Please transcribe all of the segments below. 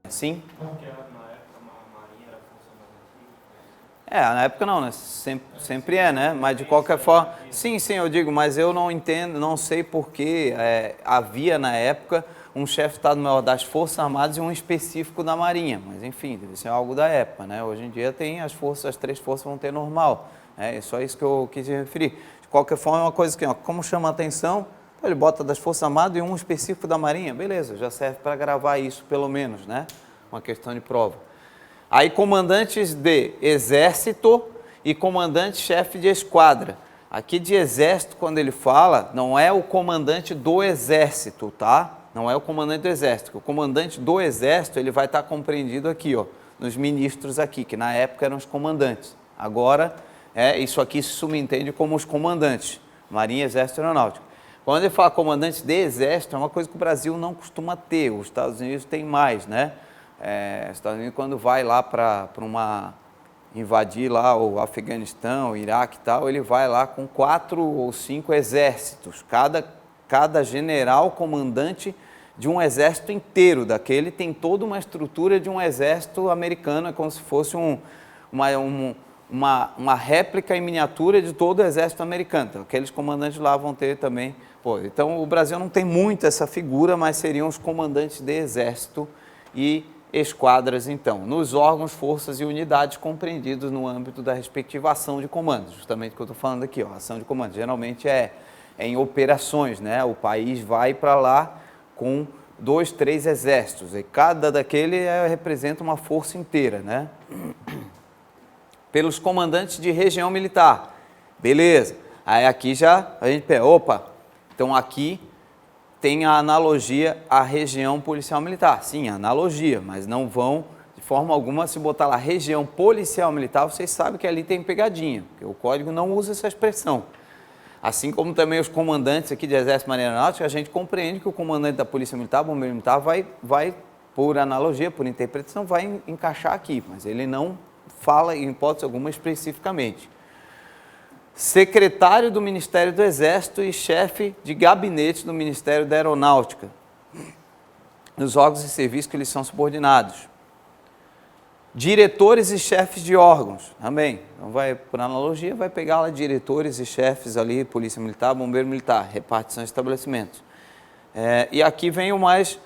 Sim? Porque na época a Marinha era a força mais antiga. Na época não, né? Sempre é, né? Mas de qualquer forma, sim, eu digo, mas eu não entendo, não sei porque havia na época um chefe de Estado-Maior das Forças Armadas e um específico da Marinha, mas enfim, deve ser algo da época, né? Hoje em dia tem as três forças vão ter normal, é só isso que eu quis referir. De qualquer forma, é uma coisa que, como chama a atenção, ele bota das Forças Armadas e um específico da Marinha, beleza, já serve para gravar isso pelo menos, né? Uma questão de prova. Aí comandantes de exército e comandante-chefe de esquadra. Aqui de exército, quando ele fala, não é o comandante do exército, tá? Não é o comandante do exército. O comandante do exército, ele vai estar compreendido aqui, ó, nos ministros aqui, que na época eram os comandantes. Agora, isso aqui se subentende como os comandantes, Marinha, Exército e Aeronáutica. Quando ele fala comandante de exército, é uma coisa que o Brasil não costuma ter, os Estados Unidos tem mais, né? Os Estados Unidos, quando vai lá para invadir lá o Afeganistão, o Iraque e tal, ele vai lá com 4 ou 5 exércitos, cada general comandante de um exército inteiro, daquele tem toda uma estrutura de um exército americano, é como se fosse uma réplica em miniatura de todo o exército americano. Então, aqueles comandantes lá vão ter também. Então, o Brasil não tem muito essa figura, mas seriam os comandantes de exército e esquadras, então, nos órgãos, forças e unidades compreendidos no âmbito da respectiva ação de comando, justamente o que eu estou falando aqui, ó, ação de comando, geralmente é em operações, né? O país vai para lá com 2, 3 exércitos, e cada daquele representa uma força inteira, né? Pelos comandantes de região militar, beleza, aí aqui já a gente pensa, opa, então aqui tem a analogia à região policial militar. Sim, a analogia, mas não vão, de forma alguma, se botar lá região policial militar, vocês sabem que ali tem pegadinha, porque o código não usa essa expressão. Assim como também os comandantes aqui de Exército, Marinha e Aeronáutica, a gente compreende que o comandante da Polícia Militar, Bombeiro Militar, vai, por analogia, por interpretação, vai encaixar aqui, mas ele não fala, em hipótese alguma, especificamente. Secretário do Ministério do Exército e chefe de gabinete do Ministério da Aeronáutica, nos órgãos e serviços que lhes são subordinados. Diretores e chefes de órgãos, também. Então, por analogia, vai pegar lá diretores e chefes ali, Polícia Militar, Bombeiro Militar, repartição de estabelecimentos. E aqui vem o mais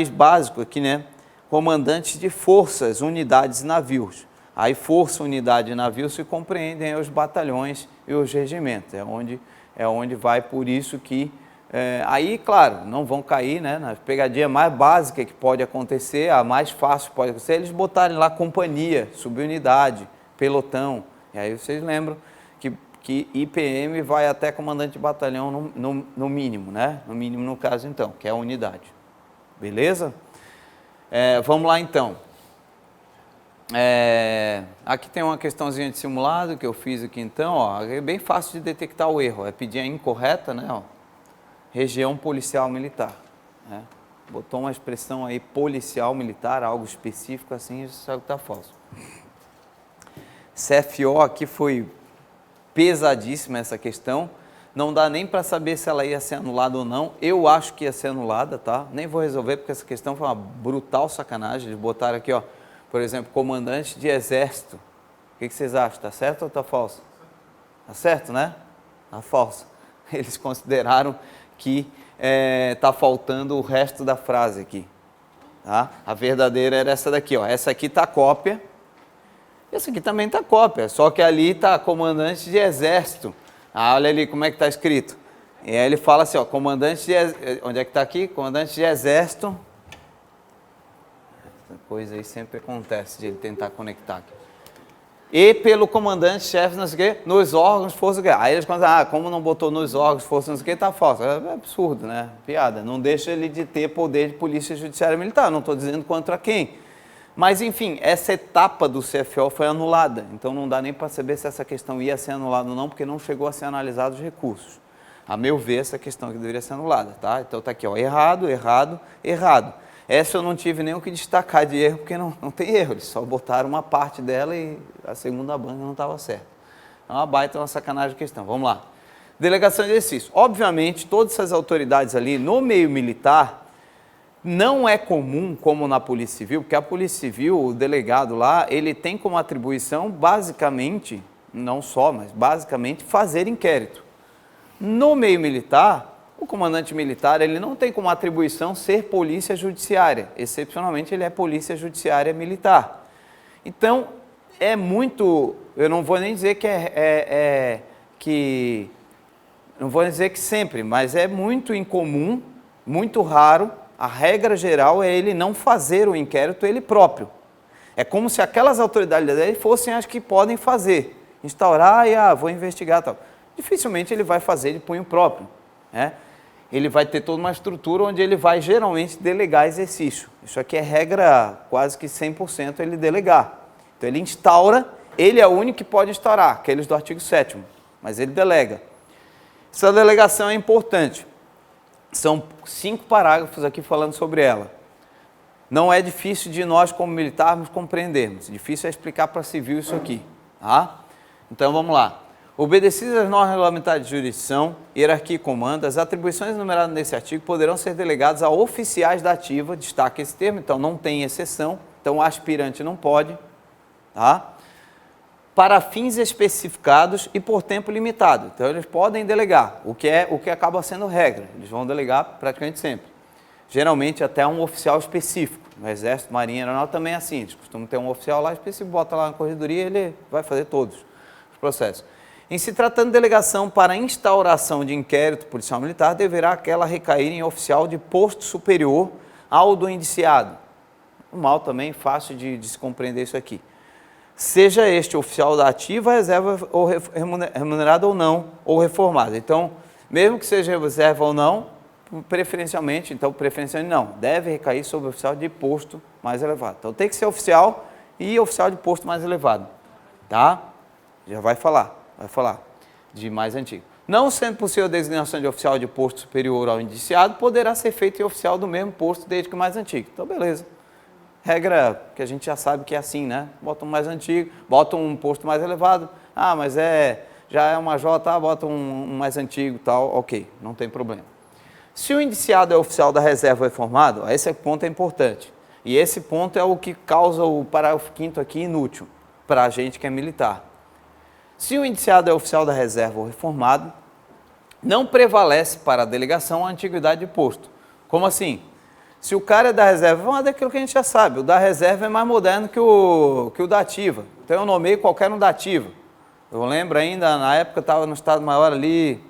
básico, aqui, né? Comandantes de forças, unidades e navios. Aí força, unidade e navio se compreendem os batalhões e os regimentos. É onde vai, por isso que... aí, claro, não vão cair, né, na pegadinha mais básica que pode acontecer, a mais fácil pode acontecer, eles botarem lá companhia, subunidade, pelotão. E aí vocês lembram que IPM vai até comandante de batalhão no mínimo, né? No mínimo no caso então, que é a unidade. Beleza? Vamos lá então. Aqui tem uma questãozinha de simulado que eu fiz aqui então, ó, é bem fácil de detectar o erro, é pedir a incorreta, né, ó, região policial militar, né? Botou uma expressão aí policial militar, algo específico assim, você sabe que está falso. CFO aqui foi pesadíssima essa questão, não dá nem para saber se ela ia ser anulada ou não, eu acho que ia ser anulada, tá? Nem vou resolver porque essa questão foi uma brutal sacanagem, eles botaram aqui, ó, por exemplo, comandante de exército. O que vocês acham? Está certo ou está falso? Está certo, né? Está falso. Eles consideraram que está faltando o resto da frase aqui. Tá? A verdadeira era essa daqui, ó. Essa aqui está cópia. Essa aqui também está cópia, só que ali está comandante de exército. Olha ali como é que está escrito. E aí ele fala assim, ó, comandante de... Onde é que está aqui? Comandante de exército... Coisa aí sempre acontece de ele tentar conectar aqui. E pelo comandante-chefe, não sei o quê, nos órgãos, força... Aí eles contam, como não botou nos órgãos, força, não sei o quê, tá falso. É absurdo, né? Piada. Não deixa ele de ter poder de polícia judiciária militar. Não estou dizendo contra quem. Mas, enfim, essa etapa do CFO foi anulada. Então, não dá nem para saber se essa questão ia ser anulada ou não, porque não chegou a ser analisado os recursos. A meu ver, essa questão aqui deveria ser anulada, tá? Então, tá aqui, ó, errado, errado, errado. Essa eu não tive nem o que destacar de erro, porque não tem erro, eles só botaram uma parte dela e a segunda banca não estava certa. É uma baita, uma sacanagem de questão. Vamos lá. Delegação de exercício. Obviamente, todas essas autoridades ali no meio militar, Não é comum, como na Polícia Civil, porque a Polícia Civil, o delegado lá, ele tem como atribuição, basicamente, não só, mas basicamente, fazer inquérito. No meio militar, o comandante militar, ele não tem como atribuição ser polícia judiciária. Excepcionalmente, ele é polícia judiciária militar. Então, é muito, eu não vou nem dizer não vou dizer que sempre, mas é muito incomum, muito raro. A regra geral é ele não fazer o inquérito ele próprio. É como se aquelas autoridades dele fossem as que podem fazer, instaurar e vou investigar tal. Dificilmente ele vai fazer de punho próprio, né? Ele vai ter toda uma estrutura onde ele vai geralmente delegar exercício. Isso aqui é regra quase que 100% ele delegar. Então ele instaura, ele é o único que pode instaurar, aqueles do artigo 7º, mas ele delega. Essa delegação é importante. São 5 parágrafos aqui falando sobre ela. Não é difícil de nós, como militares, compreendermos. Difícil é explicar para civil isso aqui. Tá? Então, vamos lá. Obedecidas as normas regulamentares de jurisdição, hierarquia e comando, as atribuições enumeradas nesse artigo poderão ser delegadas a oficiais da ativa, destaca esse termo, então não tem exceção, então o aspirante não pode, tá? Para fins especificados e por tempo limitado. Então, eles podem delegar, o que acaba sendo regra. Eles vão delegar praticamente sempre. Geralmente, até um oficial específico. No Exército, Marinha, Aeronáutica também é assim. Eles costumam ter um oficial lá específico, bota lá na corredoria e ele vai fazer todos os processos. Em se tratando de delegação para instauração de inquérito policial militar, deverá aquela recair em oficial de posto superior ao do indiciado. Normal também, fácil de se compreender isso aqui. Seja este oficial da ativa, reserva ou remunerado ou não, ou reformado. Então, mesmo que seja reserva ou não, preferencialmente não, deve recair sobre o oficial de posto mais elevado. Então, tem que ser oficial e oficial de posto mais elevado, tá? Já vai falar de mais antigo. Não sendo possível a designação de oficial de posto superior ao indiciado, poderá ser feito em oficial do mesmo posto desde que o mais antigo. Então, beleza. Regra que a gente já sabe que é assim, né? Bota um mais antigo, bota um posto mais elevado. Mas já é uma J, bota um mais antigo, tal, ok, não tem problema. Se o indiciado é oficial da reserva reformado, esse ponto é importante. E esse ponto é o que causa o parágrafo 5º aqui inútil, para a gente que é militar. Se o indiciado é oficial da reserva ou reformado, não prevalece para a delegação a antiguidade de posto. Como assim? Se o cara é da reserva, vamos daquilo que a gente já sabe, o da reserva é mais moderno que o da ativa. Então eu nomeio qualquer um da ativa. Eu lembro ainda, na época eu estava no Estado-Maior ali,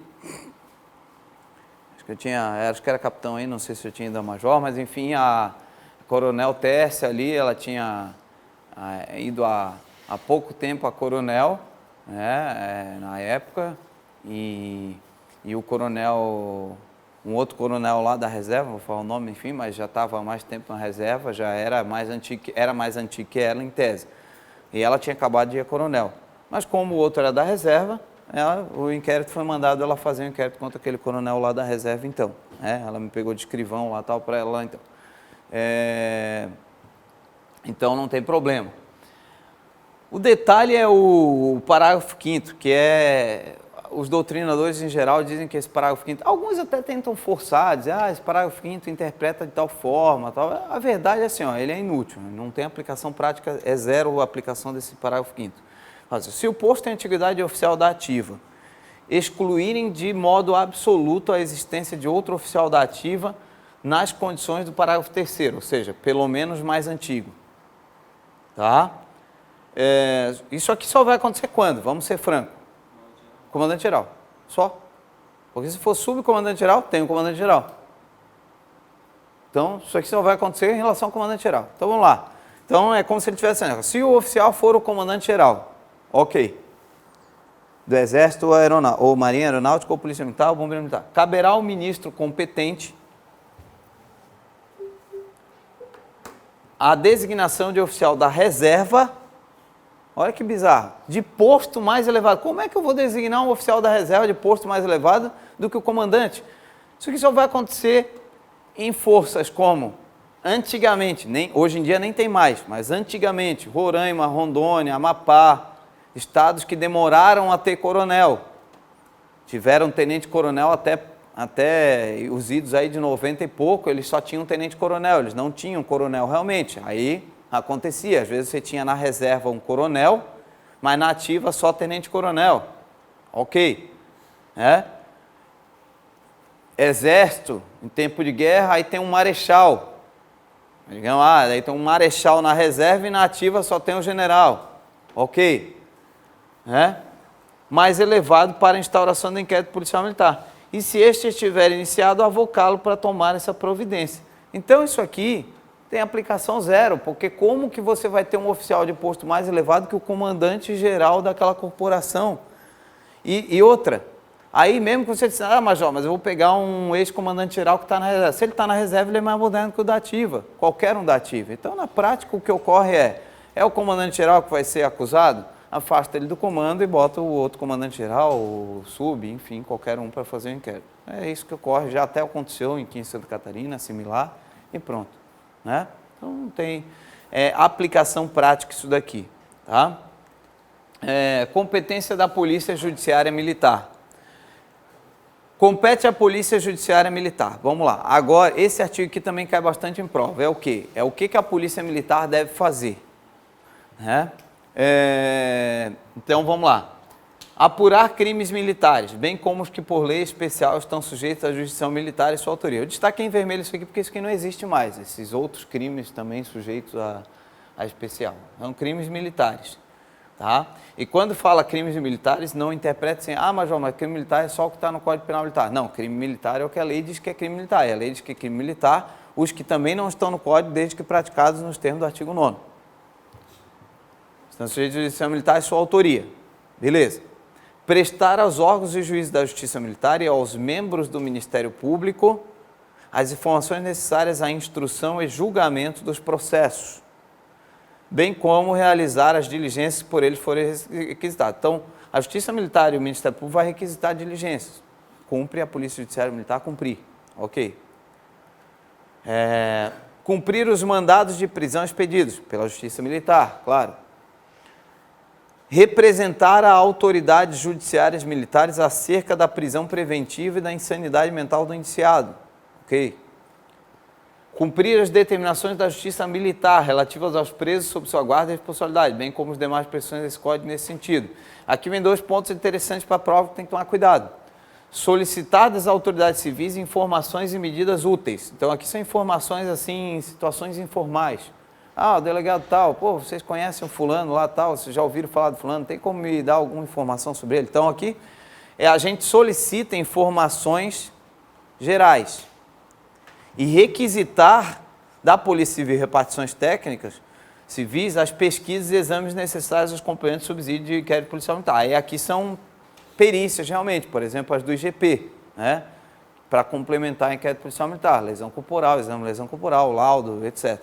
acho que era capitão aí, não sei se eu tinha ido a major, mas enfim, a coronel Tércia ali, ela tinha ido há pouco tempo a coronel, né, na época, e o coronel... Um outro coronel lá da reserva, vou falar o nome, enfim, mas já estava há mais tempo na reserva, já era mais antigo que ela em tese. E ela tinha acabado de ir a coronel. Mas como o outro era da reserva, o inquérito foi mandado ela fazer um inquérito contra aquele coronel lá da reserva, então. Ela me pegou de escrivão lá, tal, para ela lá, então. Então não tem problema. O detalhe é o parágrafo 5º, que é... Os doutrinadores, em geral, dizem que esse parágrafo 5º... Alguns até tentam forçar, dizer, esse parágrafo 5º interpreta de tal forma, tal. A verdade é assim, ele é inútil, não tem aplicação prática, é zero a aplicação desse parágrafo 5º. Se o posto tem antiguidade oficial da ativa, excluírem de modo absoluto a existência de outro oficial da ativa nas condições do parágrafo 3º, ou seja, pelo menos mais antigo. Tá? Isso aqui só vai acontecer quando? Vamos ser francos. Comandante-geral, só. Porque se for subcomandante-geral, tem um comandante-geral. Então, isso aqui só vai acontecer em relação ao comandante-geral. Então, vamos lá. Então, é como se ele tivesse... Se o oficial for o comandante-geral, ok. Do Exército ou Marinha Aeronáutica, ou Polícia Militar, ou Bombeiro Militar. Caberá ao ministro competente a designação de oficial da reserva. Olha que bizarro, de posto mais elevado. Como é que eu vou designar um oficial da reserva de posto mais elevado do que o comandante? Isso aqui só vai acontecer em forças como, antigamente, hoje em dia nem tem mais, mas antigamente, Roraima, Rondônia, Amapá, estados que demoraram a ter coronel. Tiveram tenente-coronel até os idos aí de 90 e pouco, eles só tinham tenente-coronel, eles não tinham coronel realmente. Aí acontecia, às vezes você tinha na reserva um coronel, mas na ativa só tenente-coronel. Ok. Exército, em tempo de guerra, aí tem um marechal. Digamos, aí tem um marechal na reserva e na ativa só tem o general. Ok. Mais elevado para a instauração do inquérito policial militar. E se este estiver iniciado, avocá-lo para tomar essa providência. Então isso aqui tem aplicação zero, porque como que você vai ter um oficial de posto mais elevado que o comandante-geral daquela corporação? E outra, aí mesmo que você disser, major, mas eu vou pegar um ex-comandante-geral que está na reserva. Se ele está na reserva, ele é mais moderno que o da ativa, qualquer um da ativa. Então, na prática, o que ocorre é o comandante-geral que vai ser acusado? Afasta ele do comando e bota o outro comandante-geral, o sub, enfim, qualquer um para fazer o inquérito. É isso que ocorre, já até aconteceu em Santa Catarina, similar, e pronto. Então, não tem aplicação prática isso daqui. Tá? Competência da Polícia Judiciária Militar. Compete à Polícia Judiciária Militar. Vamos lá. Agora, esse artigo aqui também cai bastante em prova. É o quê? É o que a Polícia Militar deve fazer. Então, vamos lá. Apurar crimes militares, bem como os que por lei especial estão sujeitos à jurisdição militar e sua autoria. Eu destaquei em vermelho isso aqui porque isso aqui não existe mais. Esses outros crimes também sujeitos a especial. São crimes militares. Tá? E quando fala crimes militares, não interpreta assim, major, mas crime militar é só o que está no Código Penal Militar. Não, crime militar é o que a lei diz que é crime militar. E a lei diz que é crime militar, os que também não estão no Código, desde que praticados nos termos do artigo 9º. Estão sujeitos à jurisdição militar e sua autoria. Beleza. Prestar aos órgãos e juízes da Justiça Militar e aos membros do Ministério Público as informações necessárias à instrução e julgamento dos processos, bem como realizar as diligências que por eles forem requisitadas. Então, a Justiça Militar e o Ministério Público vai requisitar diligências. Cumpre a Polícia Judiciária Militar cumprir. Ok. Cumprir os mandados de prisão expedidos pela Justiça Militar, claro. Representar a autoridades judiciárias militares acerca da prisão preventiva e da insanidade mental do indiciado. Ok. Cumprir as determinações da Justiça Militar relativas aos presos sob sua guarda e responsabilidade, bem como as demais pressões desse Código nesse sentido. Aqui vem 2 pontos interessantes para a prova que tem que tomar cuidado. Solicitar das autoridades civis informações e medidas úteis. Então, aqui são informações, assim, em situações informais. O delegado tal, vocês conhecem o fulano lá tal, vocês já ouviram falar do fulano, tem como me dar alguma informação sobre ele? Então, aqui, a gente solicita informações gerais. E requisitar da Polícia Civil e repartições técnicas civis as pesquisas e exames necessários aos complementos de subsídio de inquérito policial militar. E aqui são perícias realmente, por exemplo, as do IGP, para complementar inquérito policial militar, lesão corporal, exame de lesão corporal, laudo, etc.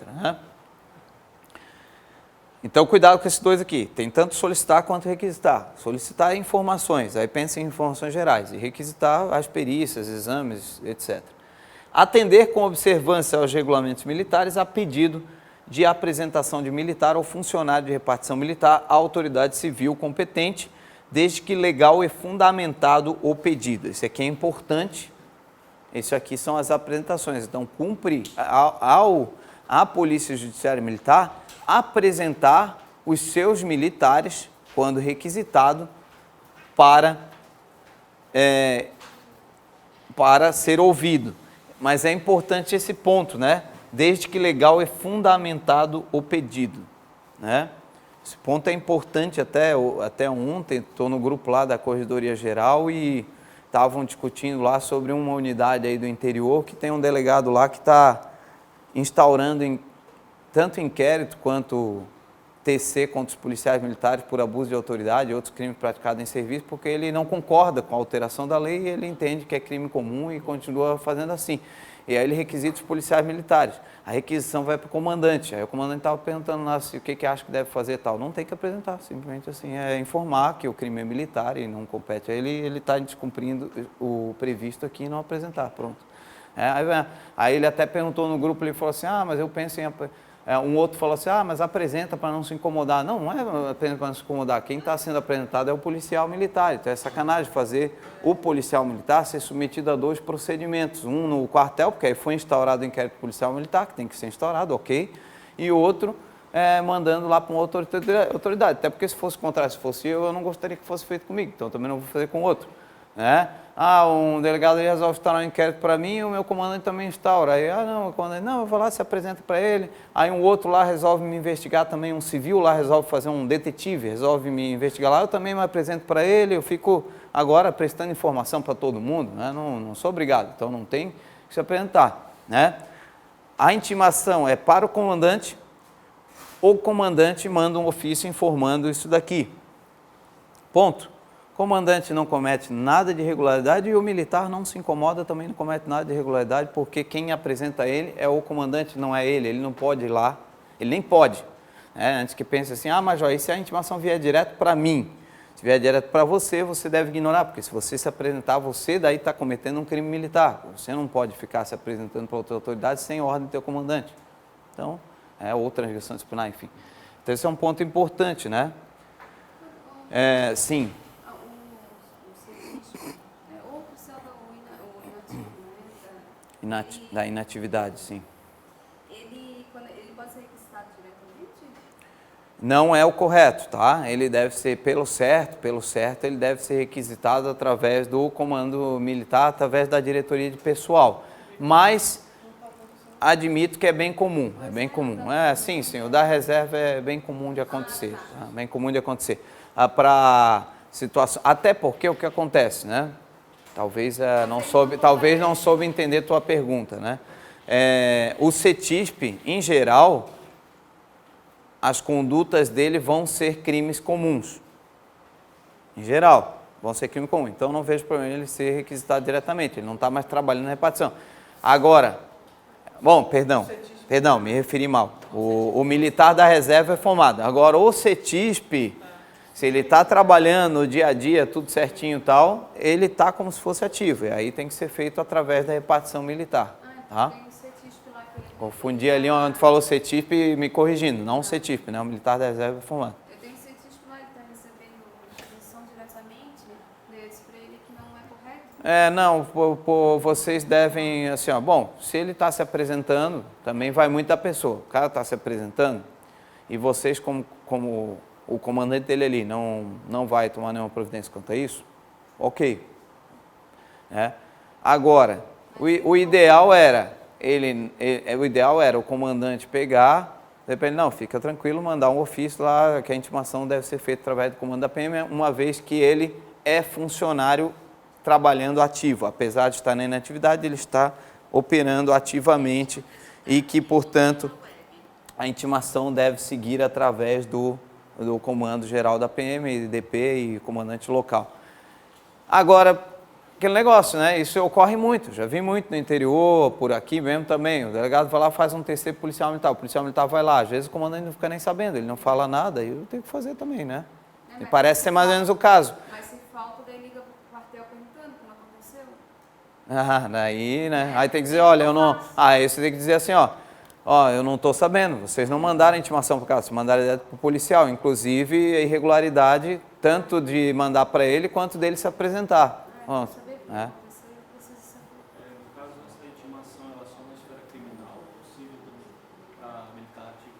Então, cuidado com esses 2 aqui. Tem tanto solicitar quanto requisitar. Solicitar informações, aí pensa em informações gerais. E requisitar as perícias, exames, etc. Atender com observância aos regulamentos militares a pedido de apresentação de militar ou funcionário de repartição militar à autoridade civil competente, desde que legal e fundamentado o pedido. Isso aqui é importante. Isso aqui são as apresentações. Então, cumpre à Polícia Judiciária Militar apresentar os seus militares, quando requisitado, para ser ouvido. Mas é importante esse ponto, desde que legal e fundamentado o pedido. Esse ponto é importante, até ontem, estou no grupo lá da Corregedoria Geral e estavam discutindo lá sobre uma unidade aí do interior que tem um delegado lá que está instaurando tanto inquérito quanto TC contra os policiais militares por abuso de autoridade e outros crimes praticados em serviço, porque ele não concorda com a alteração da lei e ele entende que é crime comum e continua fazendo assim. E aí ele requisita os policiais militares. A requisição vai para o comandante. Aí o comandante estava perguntando lá o que acha que deve fazer e tal. Não tem que apresentar, simplesmente assim, informar que o crime é militar e não compete a ele, ele está descumprindo o previsto aqui e não apresentar, pronto. Aí ele até perguntou no grupo, ele falou assim, mas eu penso em Um outro falou assim, mas apresenta para não se incomodar. Não, não é apenas para não se incomodar. Quem está sendo apresentado é o policial militar. Então é sacanagem fazer o policial militar ser submetido a 2 procedimentos. Um no quartel, porque aí foi instaurado o inquérito policial militar, que tem que ser instaurado, ok. E outro mandando lá para uma outra autoridade. Até porque se fosse contrário, se fosse eu não gostaria que fosse feito comigo. Então também não vou fazer com outro. Né? Um delegado resolve instaurar um inquérito para mim e o meu comandante também instaura. Aí, não, o comandante, não, eu vou lá, se apresenta para ele. Aí um outro lá resolve me investigar também, um civil lá resolve fazer um detetive, resolve me investigar lá, eu também me apresento para ele, eu fico agora prestando informação para todo mundo, né? Não sou obrigado, então não tem que se apresentar. Né? A intimação é para o comandante, ou o comandante manda um ofício informando isso daqui. Ponto. O comandante não comete nada de irregularidade e o militar não se incomoda, também não comete nada de irregularidade, porque quem apresenta ele é o comandante, não é ele não pode ir lá, ele nem pode. Antes que pense assim, Major, e se a intimação vier direto para mim? Se vier direto para você, você deve ignorar, porque se você se apresentar, você daí está cometendo um crime militar. Você não pode ficar se apresentando para outra autoridade sem ordem do teu comandante. Então, ou transgressão disciplinar, enfim. Então, esse é um ponto importante, né? Sim. Da inatividade, sim. Ele pode ser requisitado diretamente? Não é o correto, tá? Ele deve ser, pelo certo, ele deve ser requisitado através do comando militar, através da diretoria de pessoal. Mas admito que é bem comum, sim, o da reserva é bem comum de acontecer, tá? Bem comum de acontecer. Para situação, até porque o que acontece, né? Talvez não soube entender tua pergunta, né? O CETISP, em geral, as condutas dele vão ser crimes comuns. Em geral, vão ser crimes comuns. Então, não vejo problema ele ser requisitado diretamente. Ele não está mais trabalhando na repartição. Agora, perdão, me referi mal. O militar da reserva é formado. Agora, o CETISP, se ele está trabalhando no dia a dia, tudo certinho e tal, ele está como se fosse ativo. E aí tem que ser feito através da repartição militar. Tá? Tem o CETISP lá que ele... Confundi ali onde falou CETISP, me corrigindo. Não o CETISP, né? O militar da reserva é formado. Eu tenho o CETISP lá, ele está recebendo instrução diretamente deles para ele que não é correto? Vocês devem, assim, se ele está se apresentando, também vai muito da pessoa. O cara está se apresentando e vocês, como o comandante dele ali não vai tomar nenhuma providência quanto a isso, ok. Agora, o ideal era o comandante pegar, depende, não, fica tranquilo, mandar um ofício lá, que a intimação deve ser feita através do comando da PM, uma vez que ele é funcionário trabalhando ativo, apesar de estar na inatividade, ele está operando ativamente e que, portanto, a intimação deve seguir através do comando geral da PM, DP e comandante local. Agora, aquele negócio, né? Isso ocorre muito, já vi muito no interior, por aqui mesmo também. O delegado vai lá, faz um TC policial militar, o policial militar vai lá, às vezes o comandante não fica nem sabendo, ele não fala nada, e eu tenho que fazer também, né? E parece ser mais ou menos o caso. Mas se falta, daí liga pro quartel perguntando como aconteceu. Daí, né? Aí tem que dizer, olha, eu não... Aí você tem que dizer assim, eu não estou sabendo, vocês não mandaram a intimação para o cara, vocês mandaram direto para o policial, inclusive a irregularidade tanto de mandar para ele quanto dele se apresentar. No caso dessa intimação, ela só na esfera criminal, possível para militar ativo?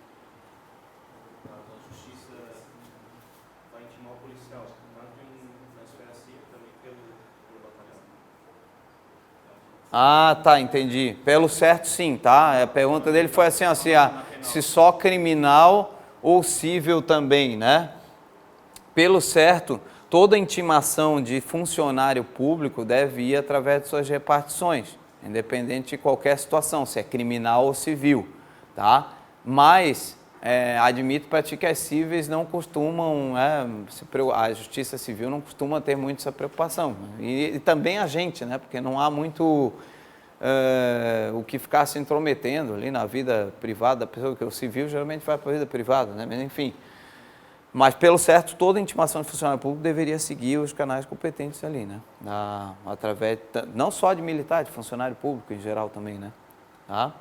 A justiça vai intimar o policial, tanto na esfera civil também pelo batalhão. Tá, entendi. Pelo certo, sim, tá? A pergunta dele foi assim, se só criminal ou civil também, né? Pelo certo, toda intimação de funcionário público deve ir através de suas repartições, independente de qualquer situação, se é criminal ou civil, tá? Mas admito para ti que as cíveis não costumam, a justiça civil não costuma ter muito essa preocupação. E também a gente, né? Porque não há muito o que ficar se intrometendo ali na vida privada da pessoa, porque o civil geralmente vai para a vida privada, né? Mas enfim. Mas, pelo certo, toda intimação de funcionário público deveria seguir os canais competentes ali, né? Através, não só de militar, de funcionário público em geral também, né? Tá?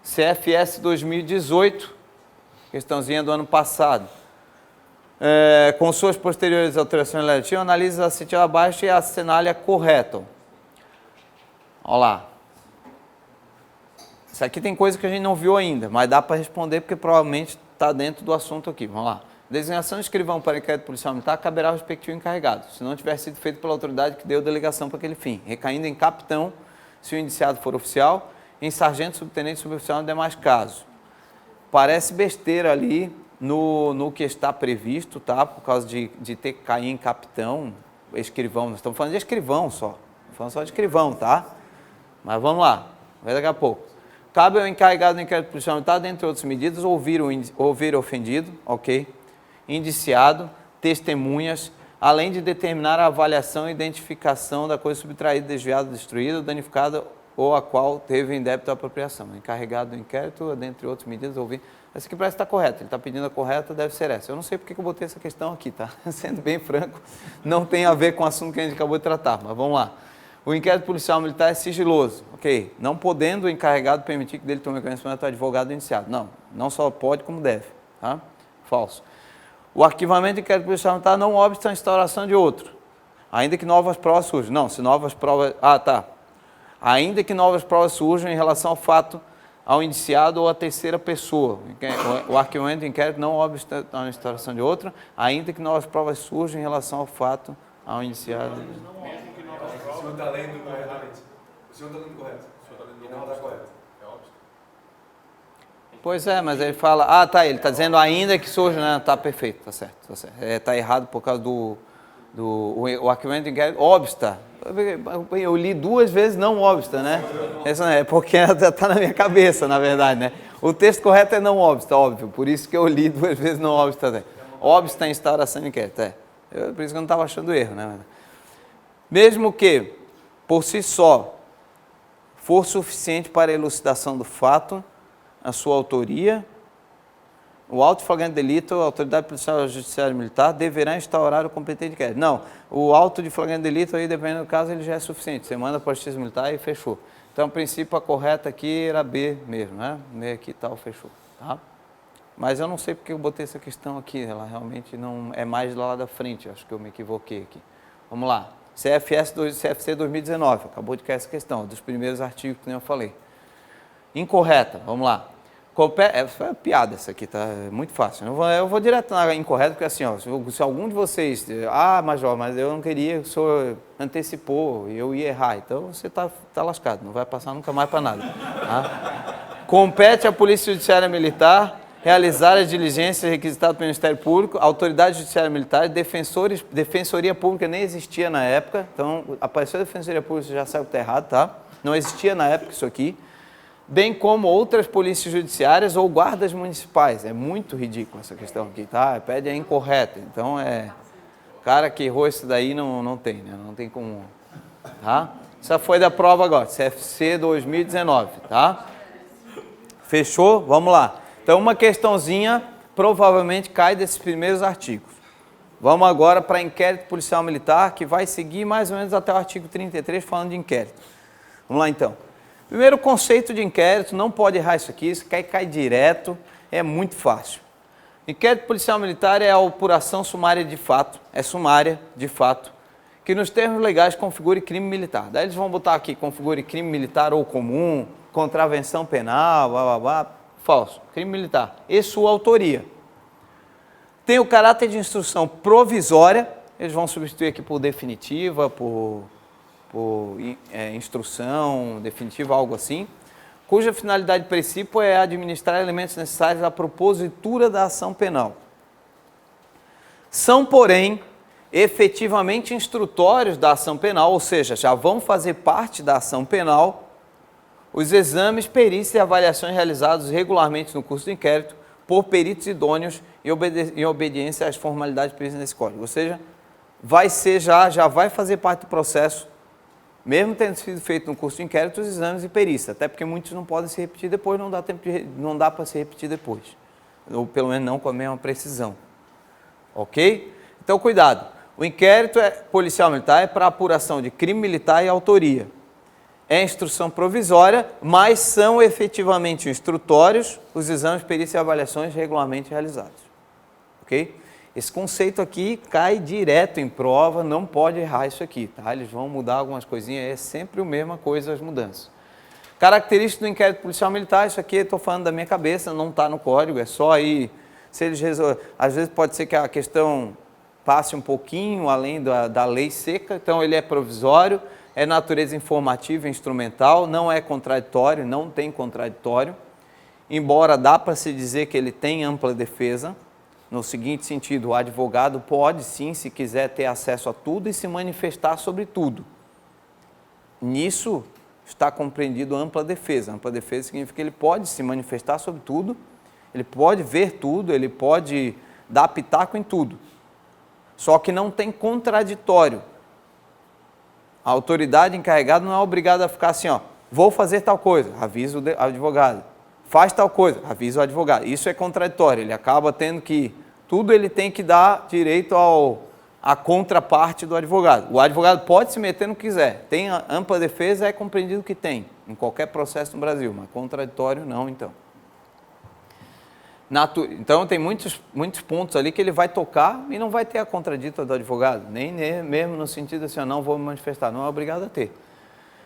CFS 2018, questãozinha do ano passado. Com suas posteriores alterações legislativas, analisa a citada abaixo e assinale correto. Olha lá. Isso aqui tem coisa que a gente não viu ainda, mas dá para responder porque provavelmente está dentro do assunto aqui. Vamos lá. Designação de escrivão para inquérito policial militar caberá ao respectivo encarregado, se não tiver sido feito pela autoridade que deu delegação para aquele fim, recaindo em capitão, se o indiciado for oficial, em sargento, subtenente, suboficial nos demais casos. Parece besteira ali no que está previsto, tá? Por causa de ter que cair em capitão, escrivão. Nós estamos falando de escrivão só. Estamos falando só de escrivão, tá? Mas vamos lá, vai daqui a pouco. Cabe ao encarregado do inquérito policial militar, dentre outras medidas, ouvir o ofendido, ok? Indiciado, testemunhas, além de determinar a avaliação e identificação da coisa subtraída, desviada, destruída, danificada ou a qual teve indébito ou apropriação. O encarregado do inquérito, dentre outras medidas, ouvir. Essa aqui parece estar correta, ele está pedindo a correta, deve ser essa. Eu não sei porque que eu botei essa questão aqui, tá? Sendo bem franco, não tem a ver com o assunto que a gente acabou de tratar, mas vamos lá. O inquérito policial militar é sigiloso, ok? Não podendo o encarregado permitir que dele tome conhecimento do advogado iniciado. Não, não só pode como deve, tá? Falso. O arquivamento do inquérito policial militar não obsta a instauração de outro, ainda que novas provas surjam. Não, se novas provas... Ah, tá. Ainda que novas provas surjam em relação ao fato ao indiciado ou à terceira pessoa. O arquivamento do inquérito não obsta a instauração de outro, ainda que novas provas surjam em relação ao fato ao indiciado. O senhor está lendo corretamente. O senhor está lendo correto. O senhor está lendo não está correto. É óbvio. Pois é, mas ele fala... Ah, tá, ele está dizendo ainda que surja... Né? Tá perfeito, tá certo. Tá certo. Tá errado por causa o arquivamento do inquérito obsta. Eu li 2 vezes não obsta, né? Essa é porque está na minha cabeça, na verdade, né? O texto correto é não obsta, óbvio. Por isso que eu li 2 vezes não obsta. Né? Obsta a instauração de inquérito, por isso que eu não estava achando erro, né? Mesmo que, por si só, for suficiente para a elucidação do fato, a sua autoria, o auto de flagrante delito, a autoridade policial judiciária militar deverá instaurar o competente inquérito. Não, o auto de flagrante delito, aí, dependendo do caso, ele já é suficiente. Você manda para a justiça militar e fechou. Então, a princípio, a correta aqui era B mesmo, né? B aqui e tal, fechou. Tá? Mas eu não sei porque eu botei essa questão aqui, ela realmente não é mais lá da frente, acho que eu me equivoquei aqui. Vamos lá. CFC 2019, acabou de cair essa questão, dos primeiros artigos que eu falei. Incorreta, vamos lá. Foi uma piada essa aqui, tá? É muito fácil. Eu vou direto na incorreta, porque assim, ó, se algum de vocês... Ah, Major, mas eu não queria, o senhor antecipou e eu ia errar. Então você tá lascado, não vai passar nunca mais para nada. Tá? Compete à Polícia Judiciária Militar realizar as diligências requisitadas pelo Ministério Público, Autoridade Judiciária Militar, Defensoria Pública nem existia na época, então apareceu a Defensoria Pública, você já sabe que está errado, tá? Não existia na época isso aqui. Bem como outras polícias judiciárias ou guardas municipais. É muito ridículo essa questão aqui, tá? Pede é incorreta. Então, o cara que errou isso daí não tem, né? Não tem como, tá? Essa foi da prova agora, CFC 2019, tá? Fechou? Vamos lá. Então, uma questãozinha provavelmente cai desses primeiros artigos. Vamos agora para inquérito policial militar, que vai seguir mais ou menos até o artigo 33, falando de inquérito. Vamos lá, então. Primeiro, conceito de inquérito, não pode errar isso aqui, isso cai direto, é muito fácil. Inquérito policial militar é a apuração sumária de fato, é sumária de fato, que nos termos legais configure crime militar. Daí eles vão botar aqui, configure crime militar ou comum, contravenção penal, blá, blá, blá. Falso, crime militar. E sua autoria. Tem o caráter de instrução provisória, eles vão substituir aqui por definitiva, por instrução definitiva, algo assim, cuja finalidade princípio é administrar elementos necessários à propositura da ação penal. São, porém, efetivamente instrutórios da ação penal, ou seja, já vão fazer parte da ação penal os exames, perícias e avaliações realizados regularmente no curso do inquérito por peritos idôneos em obediência às formalidades previstas nesse código. Ou seja, já vai fazer parte do processo, mesmo tendo sido feito no curso de inquérito, os exames e perícia, até porque muitos não podem se repetir depois, não dá para se repetir depois, ou pelo menos não com a mesma precisão. Ok? Então, cuidado. O inquérito policial militar é para apuração de crime militar e autoria. é instrução provisória, mas são efetivamente instrutórios os exames, perícia e avaliações regularmente realizados. Ok? Esse conceito aqui cai direto em prova, não pode errar isso aqui, tá? Eles vão mudar algumas coisinhas, é sempre a mesma coisa as mudanças. Características do inquérito policial militar, isso aqui eu estou falando da minha cabeça, não está no código, é só aí, se eles resolverem, às vezes pode ser que a questão passe um pouquinho além da lei seca, então ele é provisório, é natureza informativa e instrumental, não é contraditório, não tem contraditório, embora dá para se dizer que ele tem ampla defesa, no seguinte sentido, o advogado pode sim, se quiser, ter acesso a tudo e se manifestar sobre tudo. Nisso está compreendido ampla defesa. Ampla defesa significa que ele pode se manifestar sobre tudo, ele pode ver tudo, ele pode dar pitaco em tudo. Só que não tem contraditório. A autoridade encarregada não é obrigada a ficar assim, ó, vou fazer tal coisa, avisa o advogado. Faz tal coisa, avisa o advogado. Isso é contraditório, ele acaba tendo que, tudo ele tem que dar direito à contraparte do advogado. O advogado pode se meter no que quiser, tem ampla defesa, é compreendido que tem, em qualquer processo no Brasil, mas contraditório não, então. Então tem muitos pontos ali que ele vai tocar e não vai ter a contradita do advogado, nem mesmo no sentido assim, eu não vou me manifestar, não é obrigado a ter.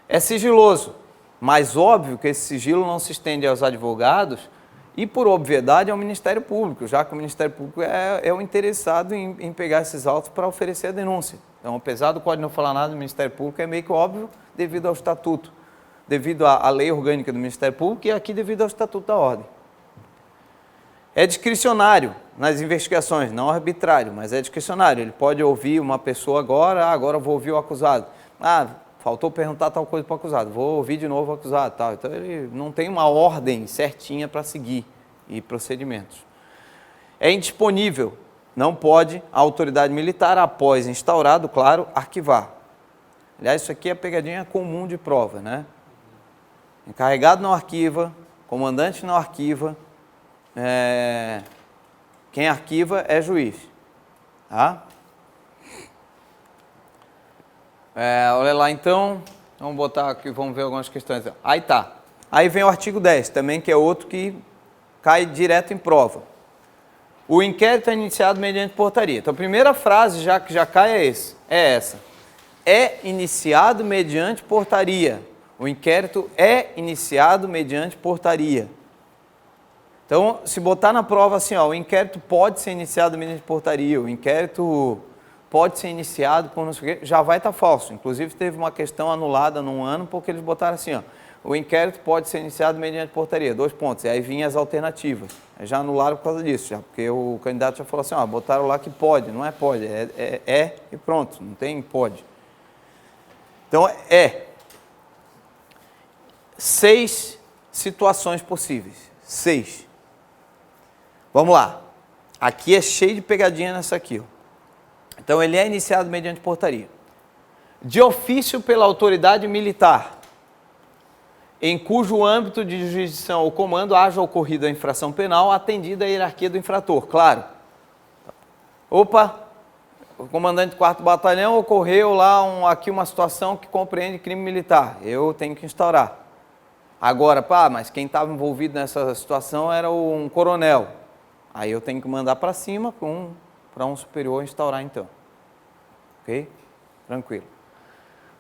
É sigiloso, mas óbvio que esse sigilo não se estende aos advogados e, por obviedade, ao Ministério Público, já que o Ministério Público é o interessado em pegar esses autos para oferecer a denúncia. Então, apesar do Código não falar nada do Ministério Público, é meio que óbvio devido ao Estatuto, devido à lei orgânica do Ministério Público e aqui devido ao Estatuto da Ordem. É discricionário nas investigações, não arbitrário, mas é discricionário. Ele pode ouvir uma pessoa agora eu vou ouvir o acusado. Faltou perguntar tal coisa para o acusado, vou ouvir de novo o acusado. Tal. Então, ele não tem uma ordem certinha para seguir e procedimentos. É indisponível, não pode a autoridade militar, após instaurado, claro, arquivar. Aliás, isso aqui é pegadinha comum de prova, né? Encarregado não arquiva, comandante não arquiva, quem arquiva é juiz. Tá? Olha lá então, vamos botar aqui, vamos ver algumas questões. Aí tá. Aí vem o artigo 10, também que é outro que cai direto em prova. O inquérito é iniciado mediante portaria. Então a primeira frase que já cai é essa. É iniciado mediante portaria. O inquérito é iniciado mediante portaria. Então, se botar na prova assim, ó, o inquérito pode ser iniciado mediante portaria, o inquérito pode ser iniciado por não sei o quê, já vai estar falso. Inclusive, teve uma questão anulada num ano, porque eles botaram assim, ó, o inquérito pode ser iniciado mediante portaria, 2 pontos, e aí vinham as alternativas. Aí já anularam por causa disso, já, porque o candidato já falou assim, ó, botaram lá que pode, não é pode, é e pronto, não tem pode. Então, 6 situações possíveis, 6. Vamos lá, aqui é cheio de pegadinha nessa aqui, ó. Então, ele é iniciado mediante portaria. De ofício pela autoridade militar, em cujo âmbito de jurisdição ou comando haja ocorrido a infração penal, atendida a hierarquia do infrator. Claro. Opa, o comandante do 4º Batalhão ocorreu lá aqui uma situação que compreende crime militar. Eu tenho que instaurar. Agora, mas quem estava envolvido nessa situação era um coronel. Aí eu tenho que mandar para cima para um superior instaurar então. Ok? Tranquilo.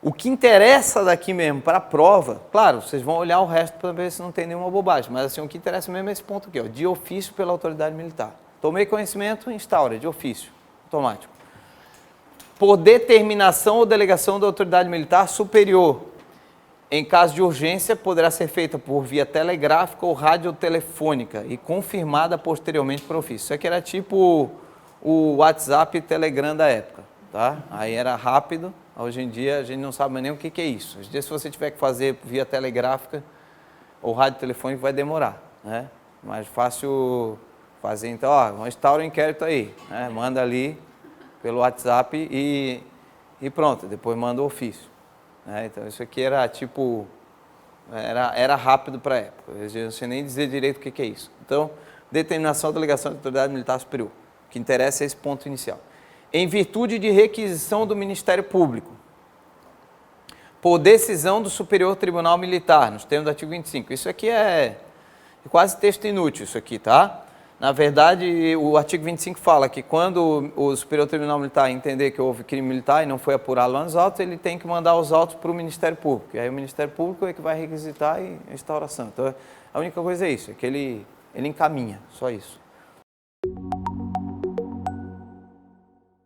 O que interessa daqui mesmo para a prova, claro, vocês vão olhar o resto para ver se não tem nenhuma bobagem, mas assim, o que interessa mesmo é esse ponto aqui, ó, de ofício pela autoridade militar. Tomei conhecimento, instaura, de ofício, automático. Por determinação ou delegação da autoridade militar superior. Em caso de urgência, poderá ser feita por via telegráfica ou radiotelefônica e confirmada posteriormente por ofício. Isso aqui era tipo o WhatsApp e Telegram da época, tá? Aí era rápido, hoje em dia a gente não sabe nem o que é isso. Hoje em dia, se você tiver que fazer via telegráfica ou radiotelefônica, vai demorar, né? Mais fácil fazer, então, ó, instaura o inquérito aí, né? Manda ali pelo WhatsApp e pronto, depois manda o ofício. Então, isso aqui era tipo, era rápido para a época, eu não sei nem dizer direito o que é isso. Então, determinação da delegação da autoridade militar superior, o que interessa é esse ponto inicial. Em virtude de requisição do Ministério Público. por decisão do Superior Tribunal Militar, nos termos do artigo 25. Isso aqui é quase texto inútil, isso aqui, tá? Na verdade, o artigo 25 fala que quando o Superior Tribunal Militar entender que houve crime militar e não foi apurado lá nos autos, ele tem que mandar os autos para o Ministério Público. E aí o Ministério Público é que vai requisitar a instauração. Então, a única coisa é isso, é que ele encaminha, só isso.